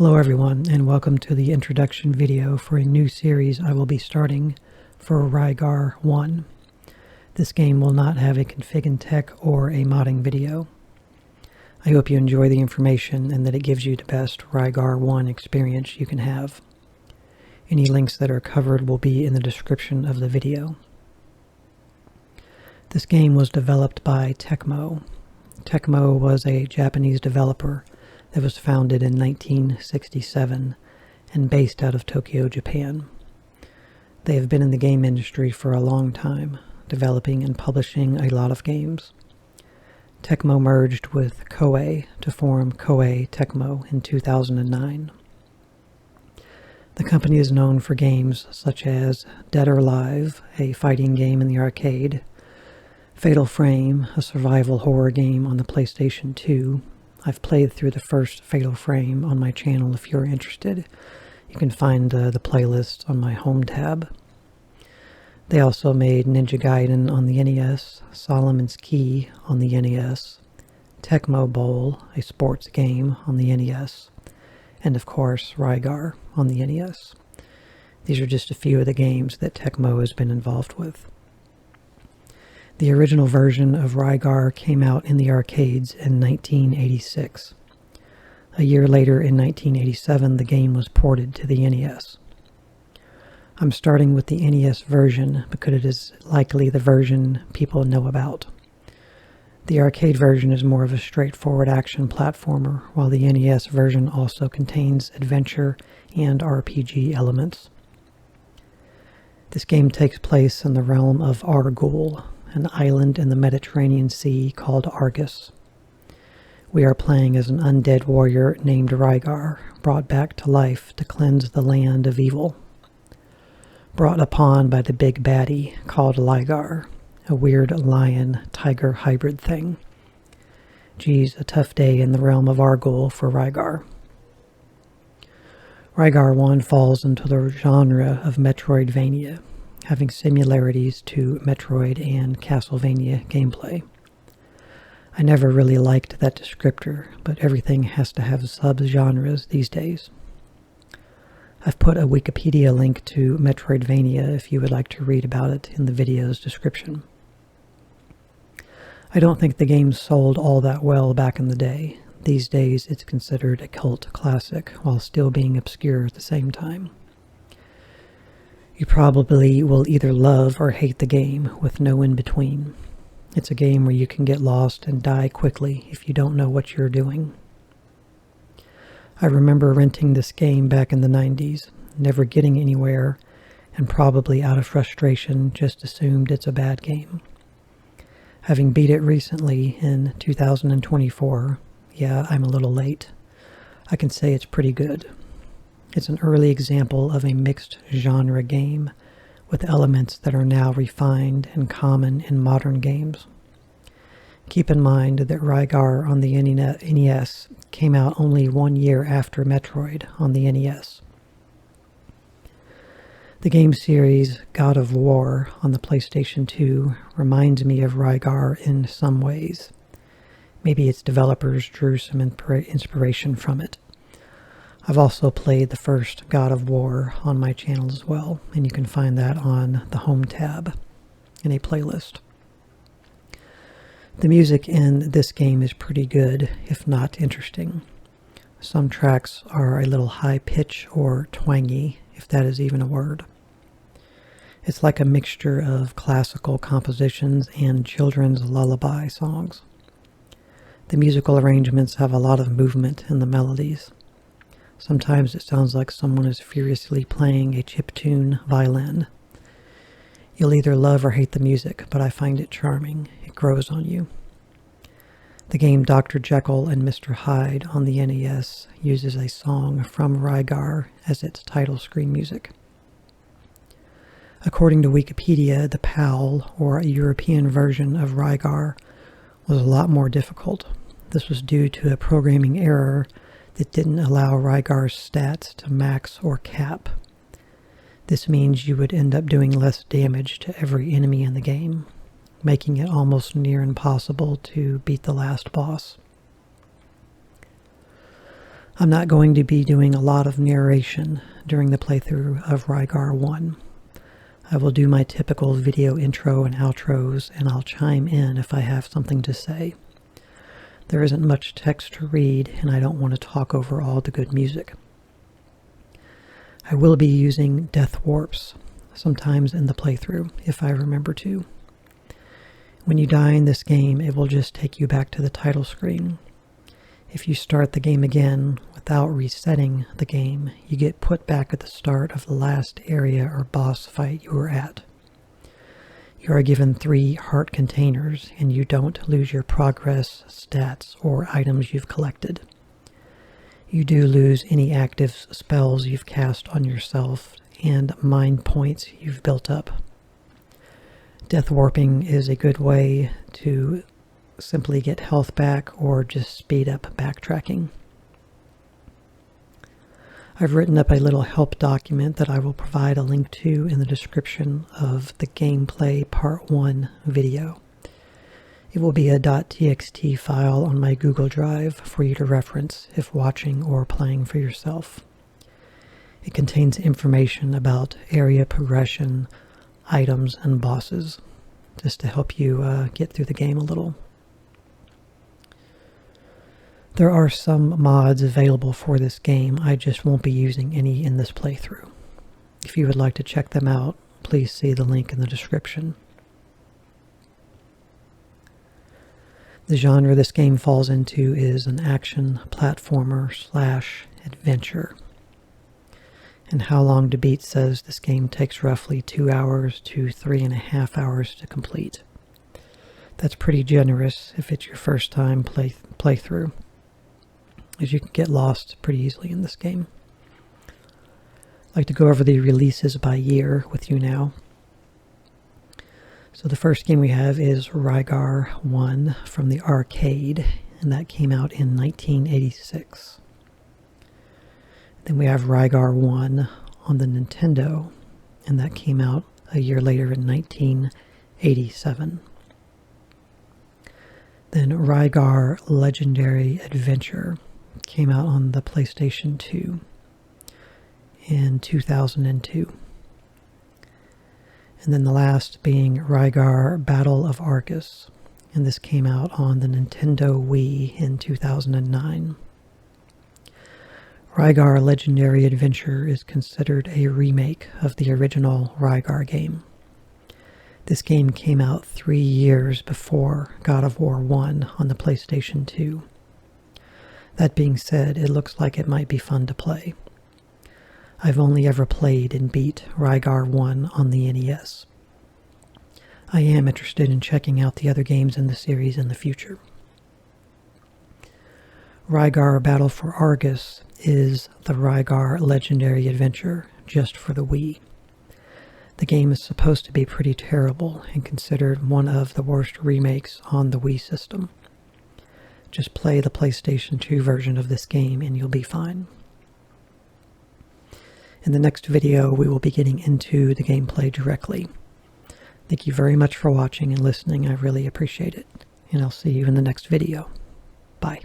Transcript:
Hello everyone, and welcome to the introduction video for a new series I will be starting for Rygar 1. This game will not have a config and tech or a modding video. I hope you enjoy the information and that it gives you the best Rygar 1 experience you can have. Any links that are covered will be in the description of the video. This game was developed by Tecmo. Tecmo was a Japanese developer that was founded in 1967 and based out of Tokyo, Japan. They have been in the game industry for a long time, developing and publishing a lot of games. Tecmo merged with Koei to form Koei Tecmo in 2009. The company is known for games such as Dead or Alive, a fighting game in the arcade, Fatal Frame, a survival horror game on the PlayStation 2. I've played through the first Fatal Frame on my channel if you're interested. You can find the playlist on my home tab. They also made Ninja Gaiden on the NES, Solomon's Key on the NES, Tecmo Bowl, a sports game on the NES, and of course Rygar on the NES. These are just a few of the games that Tecmo has been involved with. The original version of Rygar came out in the arcades in 1986. A year later, in 1987, the game was ported to the NES. I'm starting with the NES version because it is likely the version people know about. The arcade version is more of a straightforward action platformer, while the NES version also contains adventure and RPG elements. This game takes place in the realm of Argul, an island in the Mediterranean Sea called Argus. We are playing as an undead warrior named Rygar, brought back to life to cleanse the land of evil. Brought upon by the big baddie called Rygar, a weird lion-tiger hybrid thing. Geez, a tough day in the realm of Argul for Rygar. Rygar 1 falls into the genre of Metroidvania, having similarities to Metroid and Castlevania gameplay. I never really liked that descriptor, but everything has to have sub-genres these days. I've put a Wikipedia link to Metroidvania if you would like to read about it in the video's description. I don't think the game sold all that well back in the day. These days it's considered a cult classic while still being obscure at the same time. You probably will either love or hate the game, with no in-between. It's a game where you can get lost and die quickly if you don't know what you're doing. I remember renting this game back in the 90s, never getting anywhere, and probably out of frustration just assumed it's a bad game. Having beat it recently in 2024, yeah, I'm a little late, I can say it's pretty good. It's an early example of a mixed genre game with elements that are now refined and common in modern games. Keep in mind that Rygar on the NES came out only 1 year after Metroid on the NES. The game series God of War on the PlayStation 2 reminds me of Rygar in some ways. Maybe its developers drew some inspiration from it. I've also played the first God of War on my channel as well, and you can find that on the home tab in a playlist. The music in this game is pretty good, if not interesting. Some tracks are a little high pitch or twangy, if that is even a word. It's like a mixture of classical compositions and children's lullaby songs. The musical arrangements have a lot of movement in the melodies. Sometimes it sounds like someone is furiously playing a chiptune violin. You'll either love or hate the music, but I find it charming. It grows on you. The game Dr. Jekyll and Mr. Hyde on the NES uses a song from Rygar as its title screen music. According to Wikipedia, the PAL, or a European version of Rygar, was a lot more difficult. This was due to a programming error that didn't allow Rygar's stats to max or cap. This means you would end up doing less damage to every enemy in the game, making it almost near impossible to beat the last boss. I'm not going to be doing a lot of narration during the playthrough of Rygar 1. I will do my typical video intro and outros, and I'll chime in if I have something to say. There isn't much text to read, and I don't want to talk over all the good music. I will be using death warps, sometimes in the playthrough, if I remember to. When you die in this game, it will just take you back to the title screen. If you start the game again without resetting the game, you get put back at the start of the last area or boss fight you were at. You are given 3 heart containers, and you don't lose your progress, stats, or items you've collected. You do lose any active spells you've cast on yourself and mind points you've built up. Death warping is a good way to simply get health back or just speed up backtracking. I've written up a little help document that I will provide a link to in the description of the gameplay part 1 video. It will be a .txt file on my Google Drive for you to reference if watching or playing for yourself. It contains information about area progression, items, and bosses, just to help you get through the game a little. There are some mods available for this game. I just won't be using any in this playthrough. If you would like to check them out, please see the link in the description. The genre this game falls into is an action platformer / adventure. And How Long to Beat says this game takes roughly 2 hours to 3.5 hours to complete. That's pretty generous if it's your first time playthrough, as you can get lost pretty easily in this game. I'd like to go over the releases by year with you now. So the first game we have is Rygar 1 from the arcade, and that came out in 1986. Then we have Rygar 1 on the Nintendo, and that came out a year later in 1987. Then Rygar Legendary Adventure came out on the PlayStation 2 in 2002. And then the last being Rygar Battle of Argus, and this came out on the Nintendo Wii in 2009. Rygar Legendary Adventure is considered a remake of the original Rygar game. This game came out 3 years before God of War 1 on the PlayStation 2. That being said, it looks like it might be fun to play. I've only ever played and beat Rygar 1 on the NES. I am interested in checking out the other games in the series in the future. Rygar Battle for Argus is the Rygar Legendary Adventure, just for the Wii. The game is supposed to be pretty terrible and considered one of the worst remakes on the Wii system. Just play the PlayStation 2 version of this game and you'll be fine. In the next video, we will be getting into the gameplay directly. Thank you very much for watching and listening. I really appreciate it. And I'll see you in the next video. Bye.